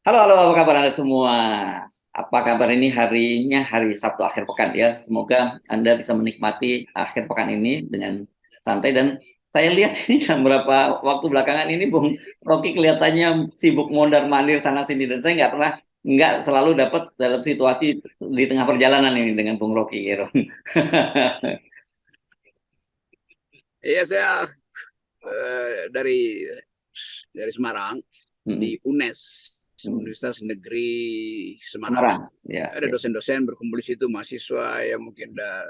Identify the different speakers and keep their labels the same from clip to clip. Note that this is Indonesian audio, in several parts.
Speaker 1: Halo, halo, apa kabar Anda semua? Apa kabar ini harinya hari Sabtu akhir pekan ya? Semoga Anda bisa menikmati akhir pekan ini dengan santai dan saya lihat ini jam berapa waktu belakangan ini Bung Rocky kelihatannya sibuk mondar-mandir sana sini dan saya nggak selalu dapat dalam situasi di tengah perjalanan ini dengan Bung Rocky gitu.
Speaker 2: Iya, saya dari Semarang
Speaker 1: Hmm,
Speaker 2: di UNES,
Speaker 1: hmm.
Speaker 2: Universitas Negeri Semarang.
Speaker 1: Semarang, ya,
Speaker 2: Ada
Speaker 1: ya.
Speaker 2: dosen-dosen berkumpul di situ, mahasiswa yang mungkin ada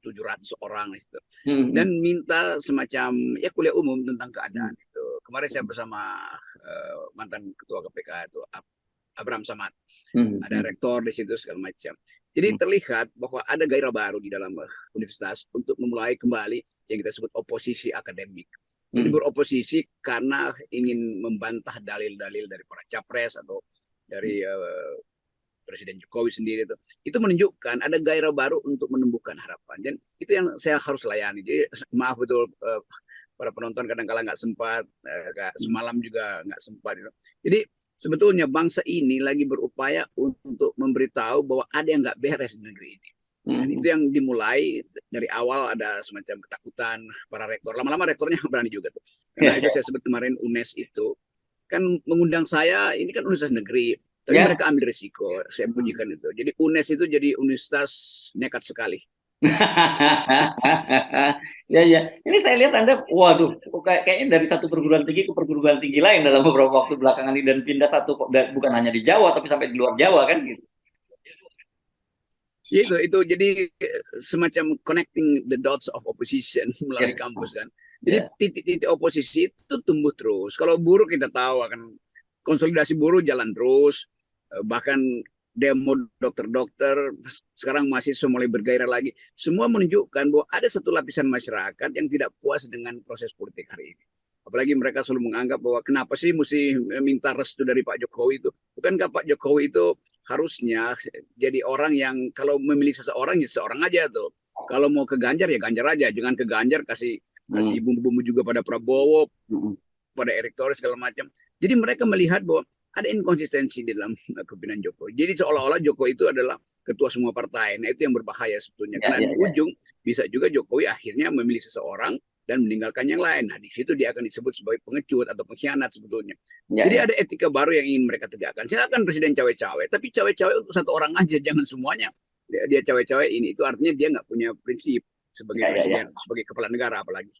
Speaker 2: 700 orang gitu.
Speaker 1: Hmm, hmm,
Speaker 2: Dan minta semacam ya kuliah umum tentang
Speaker 1: hmm,
Speaker 2: keadaan itu. Kemarin saya bersama mantan ketua KPK itu Abraham Samad,
Speaker 1: hmm,
Speaker 2: ada
Speaker 1: hmm,
Speaker 2: rektor di situ segala macam. Jadi
Speaker 1: hmm,
Speaker 2: terlihat bahwa ada gairah baru di dalam universitas untuk memulai kembali yang kita sebut oposisi akademik. Jadi
Speaker 1: hmm,
Speaker 2: beroposisi karena ingin membantah dalil-dalil dari para capres atau
Speaker 1: hmm.
Speaker 2: dari Presiden Jokowi sendiri itu menunjukkan ada gairah baru untuk menumbuhkan harapan, dan itu yang saya harus layani. Jadi maaf betul para penonton kadang-kala nggak sempat, semalam juga nggak sempat. Jadi sebetulnya bangsa ini lagi berupaya untuk memberitahu bahwa ada yang nggak beres di negeri ini. Dan
Speaker 1: Hmm.
Speaker 2: itu yang dimulai dari awal, ada semacam ketakutan para rektor. Lama-lama rektornya berani juga tuh. Karena itu saya sebut kemarin UNES itu kan mengundang saya, ini kan universitas negeri, tapi
Speaker 1: Ya.
Speaker 2: mereka ambil risiko. Saya
Speaker 1: Hmm.
Speaker 2: pujikan itu. Jadi UNES itu jadi universitas nekat sekali.
Speaker 1: Ya, ya. Ini saya lihat Anda, waduh, kayaknya dari satu perguruan tinggi ke perguruan tinggi lain dalam beberapa waktu belakangan ini dan pindah bukan hanya di Jawa tapi sampai di luar Jawa kan gitu.
Speaker 2: Ya, itu jadi semacam connecting the dots of opposition melalui
Speaker 1: Yes.
Speaker 2: kampus kan. Jadi
Speaker 1: Ya.
Speaker 2: titik-titik oposisi itu tumbuh terus. Kalau buruh kita tahu akan konsolidasi buruh jalan terus, bahkan demo dokter-dokter, sekarang mahasiswa mulai bergairah lagi. Semua menunjukkan bahwa ada satu lapisan masyarakat yang tidak puas dengan proses politik hari ini. Apalagi mereka selalu menganggap bahwa kenapa sih mesti minta restu dari Pak Jokowi itu. Bukankah Pak Jokowi itu harusnya jadi orang yang kalau memilih seseorang ya seseorang aja tuh. Kalau mau ke Ganjar ya Ganjar aja, jangan ke Ganjar kasih kasih
Speaker 1: Hmm.
Speaker 2: bumbu-bumbu juga pada Prabowo,
Speaker 1: Hmm.
Speaker 2: pada Erick Thohir segala macam. Jadi mereka melihat bahwa ada inkonsistensi di dalam kepemimpinan Jokowi. Jadi seolah-olah Jokowi itu adalah ketua semua partai. Nah, itu yang berbahaya sebetulnya.
Speaker 1: Ya,
Speaker 2: Karena
Speaker 1: ya,
Speaker 2: di
Speaker 1: ya.
Speaker 2: ujung bisa juga Jokowi akhirnya memilih seseorang dan meninggalkan yang lain. Nah, di situ dia akan disebut sebagai pengecut atau pengkhianat sebetulnya.
Speaker 1: Ya,
Speaker 2: Jadi
Speaker 1: ya.
Speaker 2: ada etika baru yang ingin mereka tegakkan. Silakan presiden cawe-cawe, tapi cawe-cawe untuk satu orang aja, jangan semuanya. Dia cawe-cawe ini, itu artinya dia nggak punya prinsip sebagai
Speaker 1: Ya, ya, ya.
Speaker 2: presiden, sebagai kepala negara apalagi.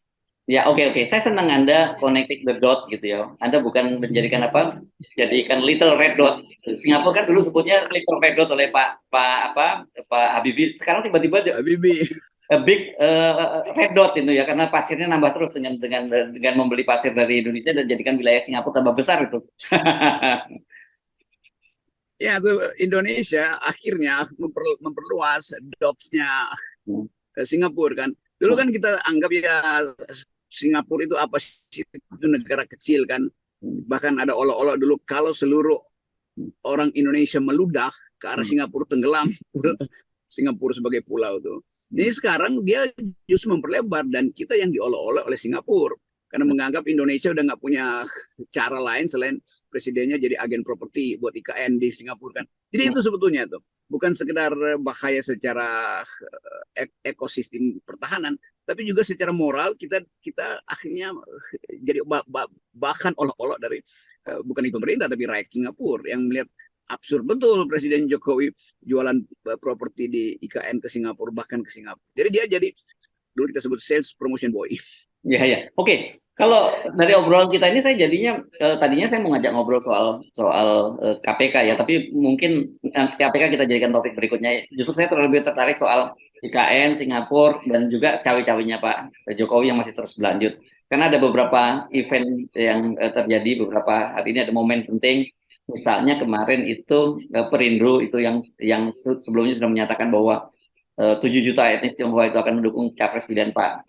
Speaker 1: Ya, oke, oke. Saya senang Anda connecting the dot gitu ya. Anda bukan menjadikan apa? Jadikan little red dot. Singapura kan dulu sebutnya little red dot oleh Pak Habibie. Sekarang tiba-tiba
Speaker 2: Habibie.
Speaker 1: a big red dot itu ya karena pasirnya nambah terus dengan membeli pasir dari Indonesia dan jadikan wilayah Singapura tambah besar itu.
Speaker 2: Ya, tuh Indonesia akhirnya memperluas dots-nya Singapura kan. Dulu kan kita anggap ya Singapura itu apa sih, itu negara kecil kan. Bahkan ada olok-olok dulu kalau seluruh orang Indonesia meludah ke arah Singapura tenggelam. Singapura sebagai pulau tuh. Ini sekarang dia justru memperlebar dan kita yang diolok-olok oleh Singapura karena menganggap Indonesia udah nggak punya cara lain selain presidennya jadi agen properti buat IKN di Singapura kan. Jadi itu sebetulnya tuh bukan sekedar bahaya secara ekosistem pertahanan, tapi juga secara moral kita kita akhirnya jadi bahkan olok-olok dari bukan di pemerintah tapi rakyat Singapura yang melihat absurd betul Presiden Jokowi jualan properti di IKN ke Singapura, bahkan ke Singapura. Jadi dia jadi dulu kita sebut sales promotion boy.
Speaker 1: Ya, ya. Oke. Kalau dari obrolan kita ini saya jadinya tadinya saya mau ngajak ngobrol soal soal KPK ya, tapi mungkin KPK kita jadikan topik berikutnya. Justru saya terlebih tertarik soal IKN, Singapura dan juga cawe-cawenya Pak Jokowi yang masih terus berlanjut. Karena ada beberapa event yang terjadi beberapa hari ini ada momen penting. Misalnya kemarin itu Perindo itu yang sebelumnya sudah menyatakan bahwa 7 juta etnis Tionghoa itu akan mendukung capres pilihan Pak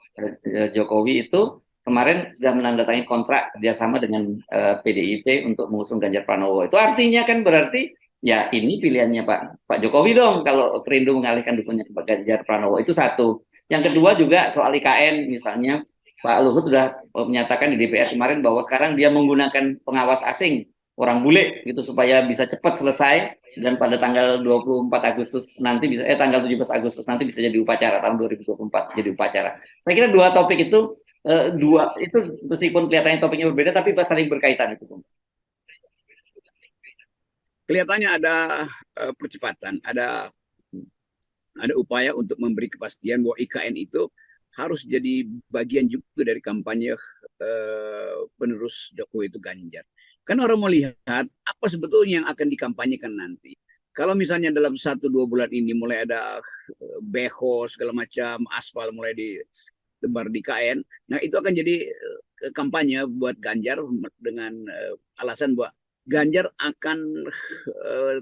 Speaker 1: Jokowi itu kemarin sudah menandatangani kontrak kerjasama dengan PDIP untuk mengusung Ganjar Pranowo. Itu artinya kan berarti ya ini pilihannya Pak Jokowi dong kalau Perindo mengalihkan dukungannya ke Pak Ganjar Pranowo. Itu satu. Yang kedua juga soal IKN misalnya Pak Luhut sudah menyatakan di DPR kemarin bahwa sekarang dia menggunakan pengawas asing orang bule gitu supaya bisa cepat selesai dan pada tanggal 24 Agustus nanti bisa tanggal 17 Agustus nanti bisa jadi upacara tahun 2024 jadi upacara. Saya kira dua topik itu dua itu meskipun kelihatannya topiknya berbeda tapi saling berkaitan itu.
Speaker 2: Kelihatannya ada percepatan, ada upaya untuk memberi kepastian bahwa IKN itu harus jadi bagian juga dari kampanye penerus Jokowi itu Ganjar. Kan orang melihat apa sebetulnya yang akan dikampanyekan nanti. Kalau misalnya dalam 1-2 bulan ini mulai ada beho segala macam, aspal mulai dilebar di KN, nah itu akan jadi kampanye buat Ganjar dengan alasan bahwa Ganjar akan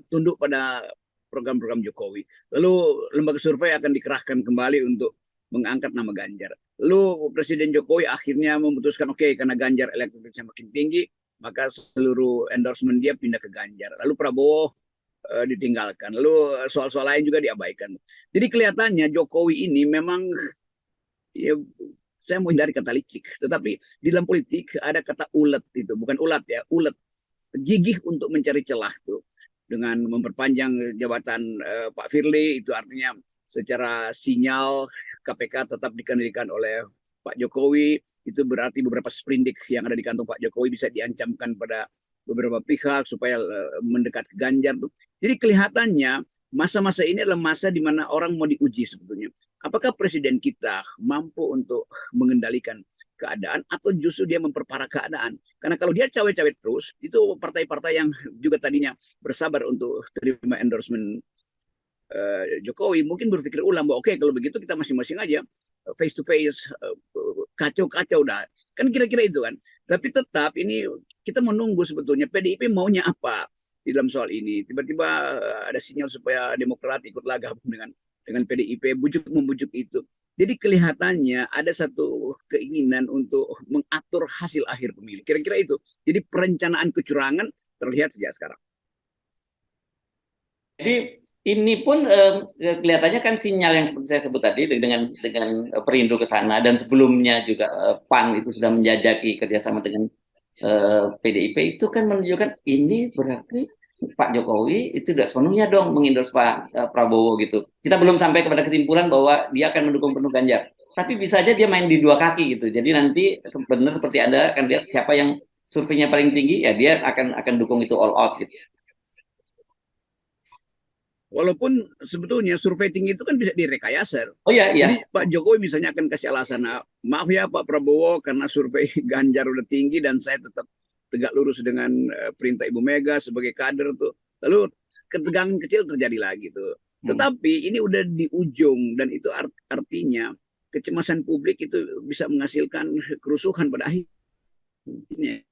Speaker 2: tunduk pada program-program Jokowi. Lalu lembaga survei akan dikerahkan kembali untuk mengangkat nama Ganjar. Lalu Presiden Jokowi akhirnya memutuskan oke, karena Ganjar elektabilitasnya makin tinggi, maka seluruh endorsement dia pindah ke Ganjar. Lalu Prabowo ditinggalkan. Lalu soal-soal lain juga diabaikan. Jadi kelihatannya Jokowi ini memang ya, saya mau hindari kata licik, tetapi di dalam politik ada kata ulet itu, bukan ulat ya, ulet, gigih untuk mencari celah tuh dengan memperpanjang jabatan Pak Firly, itu artinya secara sinyal KPK tetap dikendalikan oleh Pak Jokowi, itu berarti beberapa sprindik yang ada di kantong Pak Jokowi bisa diancamkan pada beberapa pihak supaya mendekat ke Ganjar tuh. Jadi kelihatannya masa-masa ini adalah masa di mana orang mau diuji sebetulnya. Apakah presiden kita mampu untuk mengendalikan keadaan atau justru dia memperparah keadaan? Karena kalau dia cawe-cawe terus, itu partai-partai yang juga tadinya bersabar untuk terima endorsement Jokowi mungkin berpikir ulang bahwa oke, kalau begitu kita masing-masing aja face to face, kacau-kacau dah. Kan kira-kira itu kan. Tapi tetap ini kita menunggu sebetulnya PDIP maunya apa di dalam soal ini. Tiba-tiba ada sinyal supaya Demokrat ikutlah gabung dengan PDIP, bujuk-membujuk itu. Jadi kelihatannya ada satu keinginan untuk mengatur hasil akhir pemilu. Kira-kira itu. Jadi perencanaan kecurangan terlihat sejak sekarang.
Speaker 1: Jadi ini pun kelihatannya kan sinyal yang seperti saya sebut tadi dengan Perindo ke sana dan sebelumnya juga PAN itu sudah menjajaki kerjasama dengan PDIP itu kan menunjukkan ini berarti Pak Jokowi itu tidak sepenuhnya dong mengendorse Pak Prabowo gitu. Kita belum sampai kepada kesimpulan bahwa dia akan mendukung penuh Ganjar. Tapi bisa aja dia main di dua kaki gitu. Jadi nanti benar seperti Anda akan lihat siapa yang surveinya paling tinggi ya dia akan dukung itu all out gitu.
Speaker 2: Walaupun sebetulnya survei tinggi itu kan bisa direkayasa.
Speaker 1: Oh iya, iya.
Speaker 2: Jadi Pak Jokowi misalnya akan kasih alasan, maaf ya Pak Prabowo karena survei Ganjar udah tinggi dan saya tetap tegak lurus dengan perintah Ibu Mega sebagai kader tuh. Lalu ketegangan kecil terjadi lagi tuh. Tetapi ini udah di ujung dan itu artinya kecemasan publik itu bisa menghasilkan kerusuhan pada akhirnya.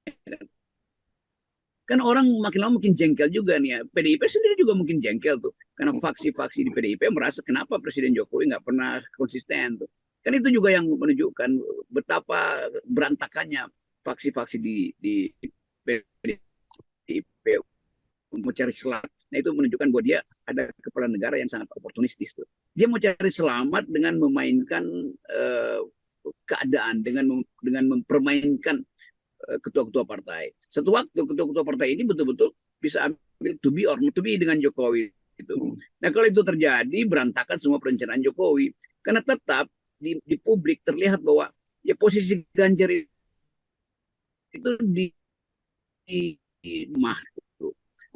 Speaker 2: Kan orang makin lama makin jengkel juga nih ya. PDIP sendiri juga mungkin jengkel tuh. Karena faksi-faksi di PDIP merasa kenapa Presiden Jokowi nggak pernah konsisten tuh. Kan itu juga yang menunjukkan betapa berantakannya faksi-faksi di PDIP mau cari selamat. Nah itu menunjukkan bahwa dia ada kepala negara yang sangat oportunistis tuh. Dia mau cari selamat dengan memainkan keadaan, dengan mempermainkan ketua-ketua partai. Satu waktu ketua-ketua partai ini betul-betul bisa ambil to be or not to be dengan Jokowi itu. Nah kalau itu terjadi berantakan semua perencanaan Jokowi karena tetap di publik terlihat bahwa ya posisi Ganjar itu di rumah.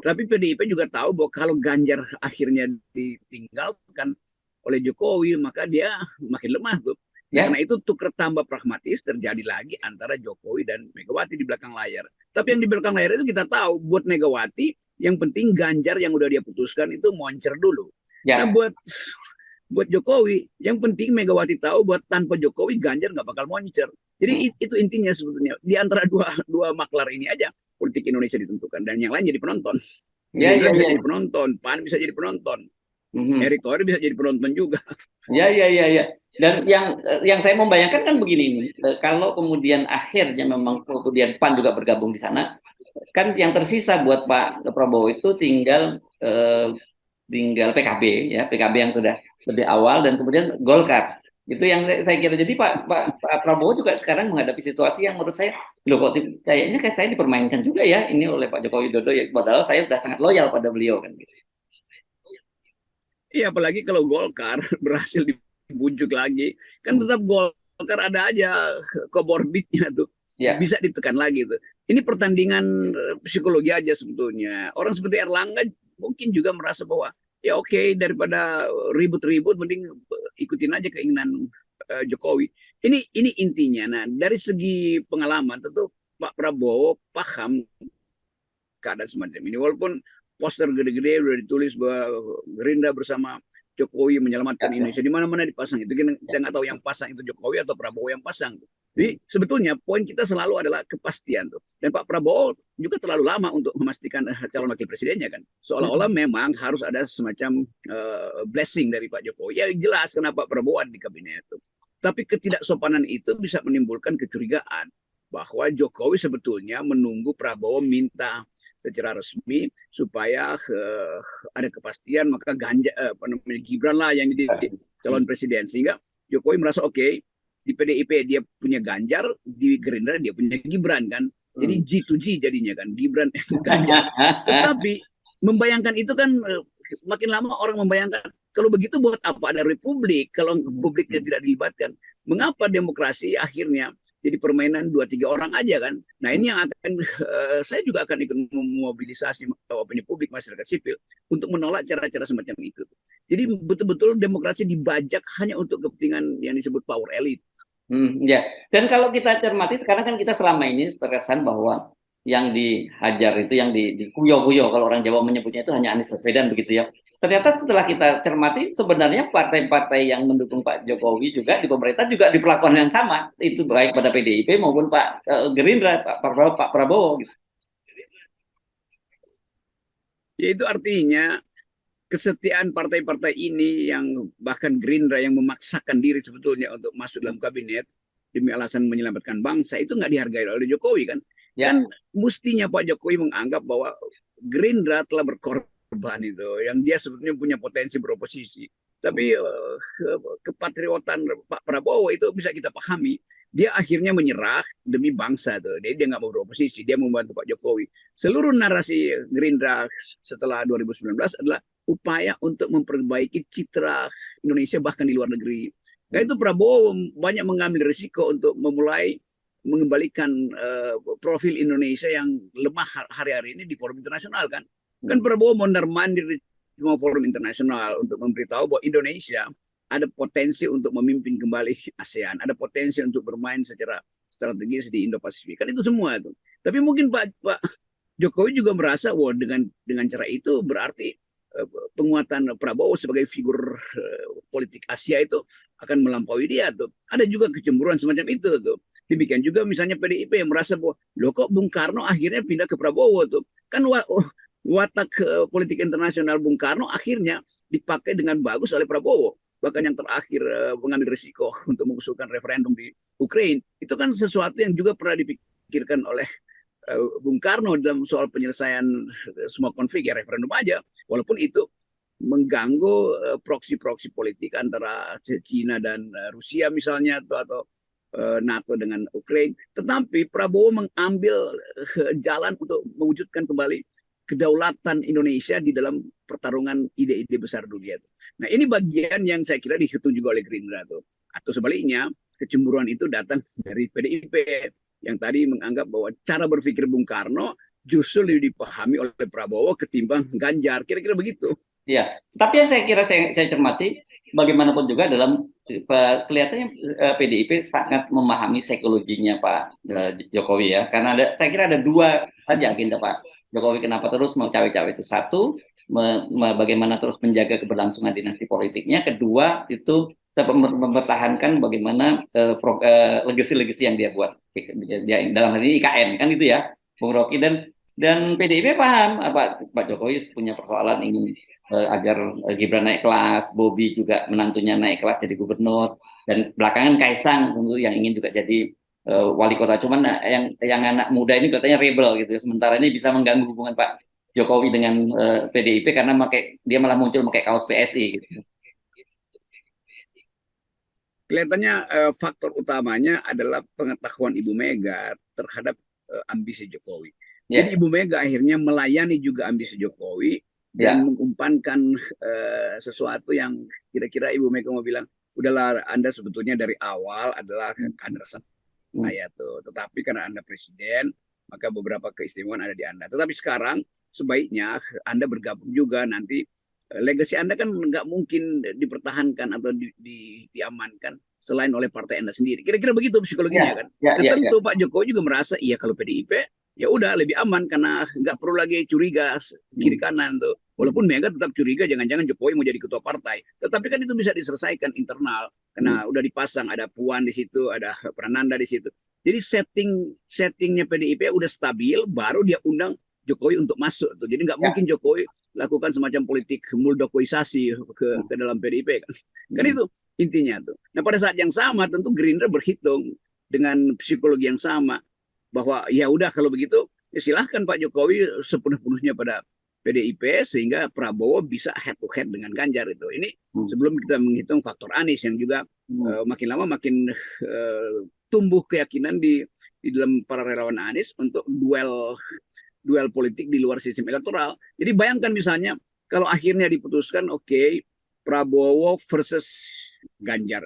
Speaker 2: Tapi PDIP juga tahu bahwa kalau Ganjar akhirnya ditinggalkan oleh Jokowi maka dia makin lemah tuh. Ya. Karena itu tuker tambah pragmatis terjadi lagi antara Jokowi dan Megawati di belakang layar. Tapi yang di belakang layar itu kita tahu buat Megawati yang penting Ganjar yang udah dia putuskan itu moncer dulu. Ya. Nah buat Jokowi yang penting Megawati tahu buat tanpa Jokowi Ganjar nggak bakal moncer. Jadi itu intinya sebetulnya di antara dua maklar ini aja politik Indonesia ditentukan dan yang lain jadi penonton. Ya, bisa jadi penonton, PAN bisa jadi penonton. Erick Thohir bisa jadi penonton juga.
Speaker 1: Ya. Dan yang saya membayangkan kan begini nih, kalau kemudian akhirnya memang kemudian PAN juga bergabung di sana, kan yang tersisa buat Pak Prabowo itu tinggal PKB ya, PKB yang sudah lebih awal dan kemudian Golkar. Itu yang saya kira. Jadi Pak Prabowo juga sekarang menghadapi situasi yang menurut saya, loh kok kayaknya kayak saya dipermainkan juga ya ini oleh Pak Joko Widodo ya, padahal saya sudah sangat loyal pada beliau kan gitu.
Speaker 2: Iya, apalagi kalau Golkar berhasil dibujuk lagi, kan
Speaker 1: Hmm.
Speaker 2: tetap Golkar ada aja komorbidnya tuh,
Speaker 1: Ya.
Speaker 2: bisa ditekan lagi tuh. Ini pertandingan psikologi aja sebetulnya. Orang seperti Erlangga mungkin juga merasa bahwa ya oke, daripada ribut-ribut mending ikutin aja keinginan Jokowi. Ini intinya. Nah, dari segi pengalaman tentu Pak Prabowo paham keadaan semacam ini. Walaupun poster gede-gede udah ditulis bahwa Gerindra bersama Jokowi menyelamatkan
Speaker 1: Ya, ya,
Speaker 2: Indonesia, di mana-mana dipasang itu, kita nggak tahu yang pasang itu Jokowi atau Prabowo yang pasang. Jadi sebetulnya poin kita selalu adalah kepastian tuh. Dan Pak Prabowo juga terlalu lama untuk memastikan calon wakil presidennya kan. Seolah-olah memang harus ada semacam blessing dari Pak Jokowi. Ya jelas kenapa Pak Prabowo ada di kabinet itu. Tapi ketidaksopanan itu bisa menimbulkan kecurigaan bahwa Jokowi sebetulnya menunggu Prabowo minta secara resmi supaya ada kepastian, maka Gibran lah yang jadi calon presiden, sehingga Jokowi merasa oke, di PDIP dia punya Ganjar, di Gerindra dia punya Gibran kan, jadi
Speaker 1: hmm.
Speaker 2: G2G jadinya kan, Gibran Ganjar. Tetapi membayangkan itu kan makin lama orang membayangkan kalau begitu buat apa ada republik kalau publiknya tidak dilibatkan. Mengapa demokrasi akhirnya jadi permainan 2-3 orang aja kan? Nah ini yang akan saya juga akan ikut memobilisasi opini publik masyarakat sipil untuk menolak cara-cara semacam itu. Jadi betul-betul demokrasi dibajak hanya untuk kepentingan yang disebut power elite.
Speaker 1: Ya. Dan kalau kita cermati sekarang kan kita selama ini terkesan bahwa yang dihajar itu yang dikuyo-kuyo kalau orang Jawa menyebutnya itu hanya Anies Baswedan begitu ya. Ternyata setelah kita cermati sebenarnya partai-partai yang mendukung Pak Jokowi juga di pemerintah juga diperlakukan yang sama, itu baik pada PDIP maupun Pak Gerindra, Pak Prabowo gitu.
Speaker 2: Yaitu artinya kesetiaan partai-partai ini yang bahkan Gerindra yang memaksakan diri sebetulnya untuk masuk dalam kabinet demi alasan menyelamatkan bangsa itu nggak dihargai oleh Jokowi kan.
Speaker 1: Ya.
Speaker 2: Kan mestinya Pak Jokowi menganggap bahwa Gerindra telah berkorban itu, yang dia sebetulnya punya potensi beroposisi. Tapi kepatriotan Pak Prabowo itu bisa kita pahami. Dia akhirnya menyerah demi bangsa tuh. Dia nggak mau beroposisi, dia membantu Pak Jokowi. Seluruh narasi Gerindra setelah 2019 adalah upaya untuk memperbaiki citra Indonesia bahkan di luar negeri. Nah itu Prabowo banyak mengambil risiko untuk memulai mengembalikan profil Indonesia yang lemah hari-hari ini di forum internasional kan. Kan Prabowo mondar-mandir di semua forum internasional untuk memberitahu bahwa Indonesia ada potensi untuk memimpin kembali ASEAN, ada potensi untuk bermain secara strategis di Indo-Pasifik. Kan itu semua itu. Tapi mungkin Pak Jokowi juga merasa wah dengan cara itu berarti penguatan Prabowo sebagai figur politik Asia itu akan melampaui dia tuh. Ada juga kecemburuan semacam itu tuh. Demikian juga misalnya PDIP yang merasa bahwa loh kok Bung Karno akhirnya pindah ke Prabowo tuh. Kan watak politik internasional Bung Karno akhirnya dipakai dengan bagus oleh Prabowo. Bahkan yang terakhir mengambil risiko untuk mengusulkan referendum di Ukraina. Itu kan sesuatu yang juga pernah dipikirkan oleh Bung Karno dalam soal penyelesaian semua konflik ya referendum aja, walaupun itu mengganggu proksi-proksi politik antara Cina dan Rusia misalnya atau NATO dengan Ukraina. Tetapi Prabowo mengambil jalan untuk mewujudkan kembali kedaulatan Indonesia di dalam pertarungan ide-ide besar dunia. Nah ini bagian yang saya kira dihitung juga oleh Gerindra tuh. Atau sebaliknya kecemburuan itu datang dari PDIP yang tadi menganggap bahwa cara berpikir Bung Karno justru lebih dipahami oleh Prabowo ketimbang Ganjar. Kira-kira begitu.
Speaker 1: Ya, tapi yang saya kira saya cermati bagaimanapun juga dalam kelihatannya PDIP sangat memahami psikologinya Pak Jokowi ya, karena saya kira ada dua saja agenda Pak Jokowi kenapa terus mau cawe-cawe itu. Satu, bagaimana terus menjaga keberlangsungan dinasti politiknya. Kedua, itu mempertahankan bagaimana legasi-legasi yang dia buat. Dalam hal ini IKN kan itu ya, Bung Rocky, dan PDIP paham Pak Jokowi punya persoalan ingin agar Gibran naik kelas, Bobi juga menantunya naik kelas jadi gubernur, dan belakangan Kaisang tentu yang ingin juga jadi wali kota. Cuman yang anak muda ini katanya rebel gitu. Sementara ini bisa mengganggu hubungan Pak Jokowi dengan PDIP karena dia malah muncul pakai kaos PSI gitu.
Speaker 2: kelihatannya faktor utamanya adalah pengetahuan Ibu Mega terhadap ambisi Jokowi. Jadi
Speaker 1: Yes.
Speaker 2: Ibu Mega akhirnya melayani juga ambisi Jokowi dan
Speaker 1: Ya.
Speaker 2: mengumpankan sesuatu yang kira-kira Ibu Mega mau bilang, udahlah Anda sebetulnya dari awal adalah kader saya tuh. Tetapi karena Anda presiden, maka beberapa keistimewaan ada di Anda. Tetapi sekarang sebaiknya Anda bergabung juga nanti. Legasi Anda kan nggak mungkin dipertahankan atau diamankan selain oleh partai Anda sendiri. Kira-kira begitu psikologinya
Speaker 1: Ya.
Speaker 2: kan.
Speaker 1: Ya.
Speaker 2: Dan
Speaker 1: Ya. Ya.
Speaker 2: tentu Pak Jokowi juga merasa, iya kalau PDIP ya udah lebih aman karena nggak perlu lagi curiga kiri kanan tuh. Walaupun Mega tetap curiga jangan-jangan Jokowi mau jadi ketua partai. Tetapi kan itu bisa diselesaikan internal karena udah dipasang ada Puan di situ, ada Prananda di situ. Jadi settingnya PDIP udah stabil, baru dia undang Jokowi untuk masuk tuh. Jadi nggak
Speaker 1: Ya.
Speaker 2: mungkin Jokowi lakukan semacam politik muldokoisasi ke dalam PDIP kan. Kan itu intinya tuh. Nah pada saat yang sama tentu Gerindra berhitung dengan psikologi yang sama bahwa ya udah kalau begitu ya silahkan Pak Jokowi sepenuh-penuhnya pada PDIP sehingga Prabowo bisa head to head dengan Ganjar itu. Ini sebelum kita menghitung faktor Anies yang juga makin lama makin tumbuh keyakinan di dalam para relawan Anies untuk duel politik di luar sistem elektoral. Jadi bayangkan misalnya kalau akhirnya diputuskan oke, Prabowo versus Ganjar.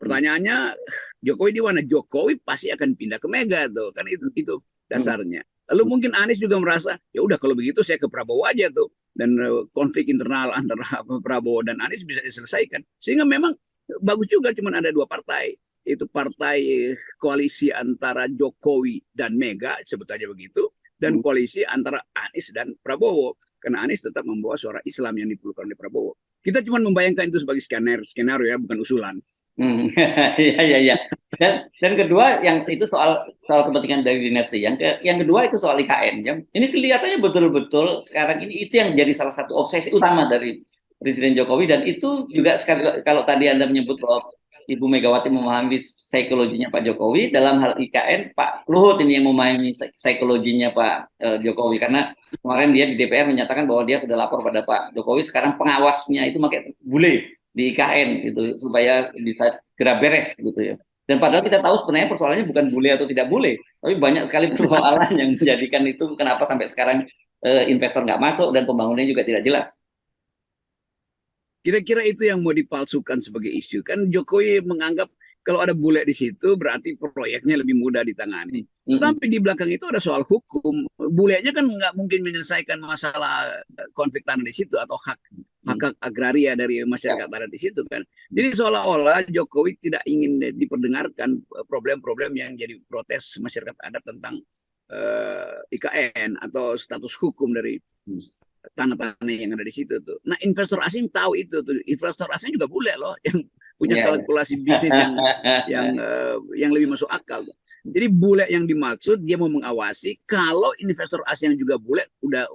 Speaker 2: Pertanyaannya Jokowi di mana? Jokowi pasti akan pindah ke Mega tuh. Kan itu dasarnya. Lalu mungkin Anies juga merasa ya udah kalau begitu saya ke Prabowo aja tuh dan konflik internal antara Prabowo dan Anies bisa diselesaikan. Sehingga memang bagus juga cuman ada dua partai. Itu partai koalisi antara Jokowi dan Mega, sebut aja begitu, dan koalisi antara Anies dan Prabowo. Karena Anies tetap membawa suara Islam yang diperlukan oleh Prabowo. Kita cuma membayangkan itu sebagai skenario ya, bukan usulan.
Speaker 1: Iya, iya, iya. Dan kedua yang itu soal kepentingan dari dinasti. Yang kedua itu soal IKN. Ya. Ini kelihatannya betul-betul sekarang ini itu yang jadi salah satu obsesi utama dari Presiden Jokowi, dan itu juga sekali kalau tadi Anda menyebut bahwa Ibu Megawati memahami psikologinya Pak Jokowi, dalam hal IKN Pak Luhut ini yang memahami psikologinya Pak Jokowi, karena kemarin dia di DPR menyatakan bahwa dia sudah lapor pada Pak Jokowi, sekarang pengawasnya itu pakai bule di IKN gitu supaya bisa segera beres gitu ya. Dan padahal kita tahu sebenarnya persoalannya bukan bule atau tidak bule, tapi banyak sekali persoalan yang menjadikan itu kenapa sampai sekarang investor nggak masuk dan pembangunannya juga tidak jelas.
Speaker 2: Kira-kira itu yang mau dipalsukan sebagai isu. Kan Jokowi menganggap kalau ada bule di situ berarti proyeknya lebih mudah ditangani. Tapi di belakang itu ada soal hukum. Bulenya kan nggak mungkin menyelesaikan masalah konflik tanah di situ atau hak agraria dari masyarakat adat di situ kan. Jadi seolah-olah Jokowi tidak ingin diperdengarkan problem-problem yang jadi protes masyarakat adat tentang IKN atau status hukum dari tanah-tanah yang ada di situ tuh. Nah investor asing tahu itu tuh. Investor asing juga bule loh yang punya kalkulasi bisnis yang lebih masuk akal. Jadi bule yang dimaksud dia mau mengawasi kalau investor asing yang juga bule udah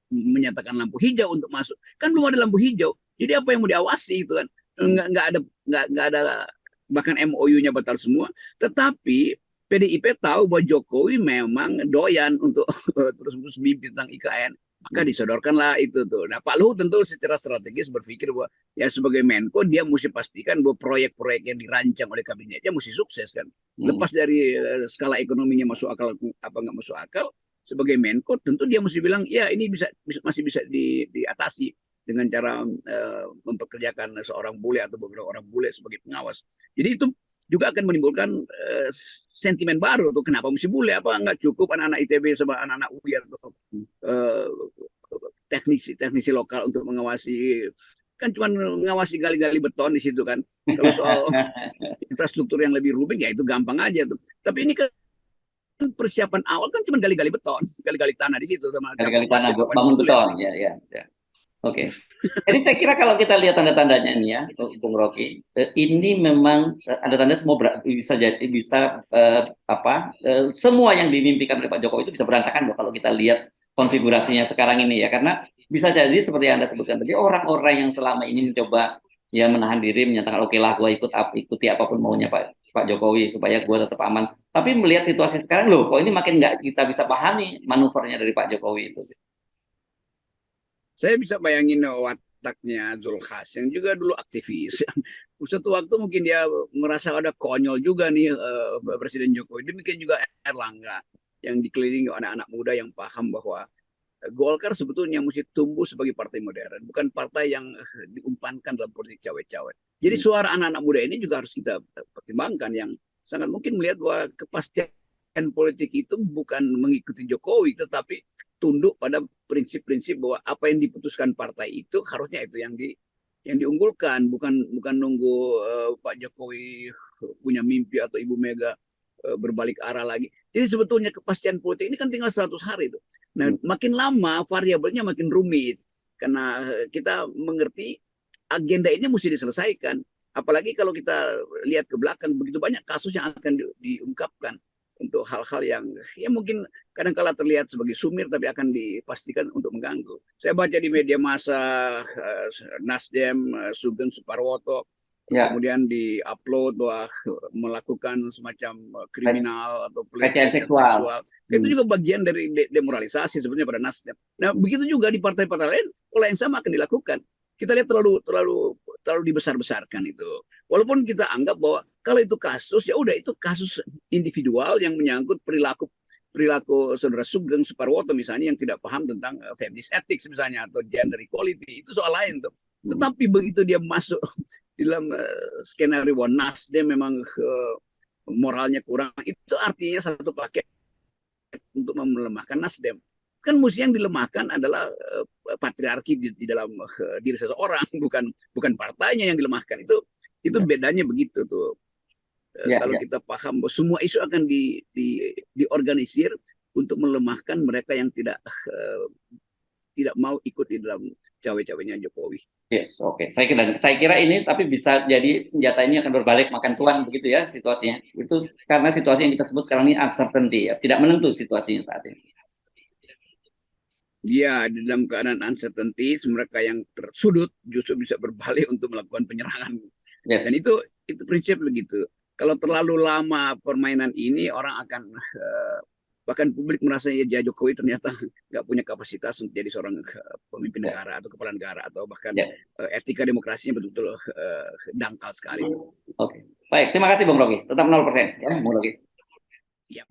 Speaker 2: menyatakan lampu hijau untuk masuk. Kan belum ada lampu hijau. Jadi apa yang mau diawasi itu kan? Nggak ada bahkan MOU-nya batal semua. Tetapi PDIP tahu bahwa Jokowi memang doyan untuk terus mimpi tentang IKN. Maka disodorkanlah itu tuh. Nah Pak Luhut tentu secara strategis berpikir bahwa ya sebagai Menko dia mesti pastikan bahwa proyek-proyek yang dirancang oleh kabinetnya mesti sukses kan. Lepas dari skala ekonominya masuk akal apa nggak masuk akal, sebagai Menko tentu dia mesti bilang ya ini masih bisa diatasi dengan cara mempekerjakan seorang bule atau beberapa orang bule sebagai pengawas. Jadi itu juga akan menimbulkan sentimen baru tuh, kenapa mesti bule, apa nggak cukup anak-anak ITB sama anak-anak UIR tuh teknisi lokal untuk mengawasi, kan cuma mengawasi gali-gali beton di situ kan. Kalau soal infrastruktur yang lebih rumit ya itu gampang aja tuh. Tapi ini kan persiapan awal kan cuma gali-gali beton, gali-gali tanah di situ sama
Speaker 1: gali-gali tanah bangun beton ya. Oke. Jadi saya kira kalau kita lihat tanda-tandanya ini ya, Bung Rocky, ini memang ada tanda semua bisa jadi semua yang dimimpikan oleh Pak Jokowi itu bisa berantakan kalau kita lihat konfigurasinya sekarang ini ya, karena bisa jadi seperti yang Anda sebutkan tadi, orang-orang yang selama ini mencoba ya menahan diri menyatakan oke lah gue ikuti apapun maunya Pak Jokowi supaya gue tetap aman. Tapi melihat situasi sekarang loh, kok ini makin nggak kita bisa pahami manuvernya dari Pak Jokowi itu.
Speaker 2: Saya bisa bayangin wataknya Zulkifli yang juga dulu aktivis, Suatu waktu mungkin dia merasa ada konyol juga nih Presiden Jokowi. Demikian juga Erlangga yang dikelilingi anak-anak muda yang paham bahwa Golkar sebetulnya mesti tumbuh sebagai partai modern, bukan partai yang diumpankan dalam politik cawe-cawe. Jadi suara anak-anak muda ini juga harus kita pertimbangkan, yang sangat mungkin melihat bahwa kepastian politik itu bukan mengikuti Jokowi, tetapi tunduk pada prinsip-prinsip bahwa apa yang diputuskan partai itu harusnya itu yang diunggulkan, bukan nunggu Pak Jokowi punya mimpi atau Ibu Mega berbalik arah lagi. Jadi sebetulnya kepastian politik ini kan tinggal 100 hari itu. Nah, makin lama variabelnya makin rumit karena kita mengerti agenda ini mesti diselesaikan. Apalagi kalau kita lihat ke belakang, begitu banyak kasus yang akan diungkapkan untuk hal-hal yang ya mungkin kadang-kala terlihat sebagai sumir tapi akan dipastikan untuk mengganggu. Saya baca di media massa Nasdem, Sugeng Suparwoto, kemudian di-upload bahwa melakukan semacam kriminal atau pelecehan seksual. Itu juga bagian dari demoralisasi sebenarnya pada Nasdem. Nah, begitu juga di partai-partai lain, pola yang sama akan dilakukan. Kita lihat terlalu dibesar-besarkan itu. Walaupun kita anggap bahwa kalau itu kasus, ya udah itu kasus individual yang menyangkut perilaku saudara Sugeng Suparwoto misalnya yang tidak paham tentang feminist ethics misalnya atau gender equality, itu soal lain tuh. Tetapi begitu dia masuk dalam skenario bahwa Nasdem memang moralnya kurang, itu artinya satu paket untuk melemahkan Nasdem. Kan mesti yang dilemahkan adalah patriarki di dalam diri seseorang, bukan partainya yang dilemahkan. Itu bedanya begitu tuh. Kalau kita paham bahwa semua isu akan diorganisir untuk melemahkan mereka yang tidak mau ikut di dalam cawe-cawenya Jokowi.
Speaker 1: Yes, oke. Saya kira ini tapi bisa jadi senjata ini akan berbalik makan tuan begitu ya situasinya. Itu karena situasi yang kita sebut sekarang ini uncertainty ya, tidak menentu situasinya saat ini.
Speaker 2: Ya, di dalam keadaan uncertainty, mereka yang tersudut justru bisa berbalik untuk melakukan penyerangan. Yes. Dan itu prinsip begitu. Kalau terlalu lama permainan ini, orang akan bahkan publik merasa ya Jokowi ternyata nggak punya kapasitas untuk jadi seorang pemimpin negara atau kepala negara, atau bahkan etika demokrasinya betul-betul dangkal sekali.
Speaker 1: Oke, baik. Terima kasih Bung Rocky. Tetap 0% ya, Bung Rocky.
Speaker 2: Ya.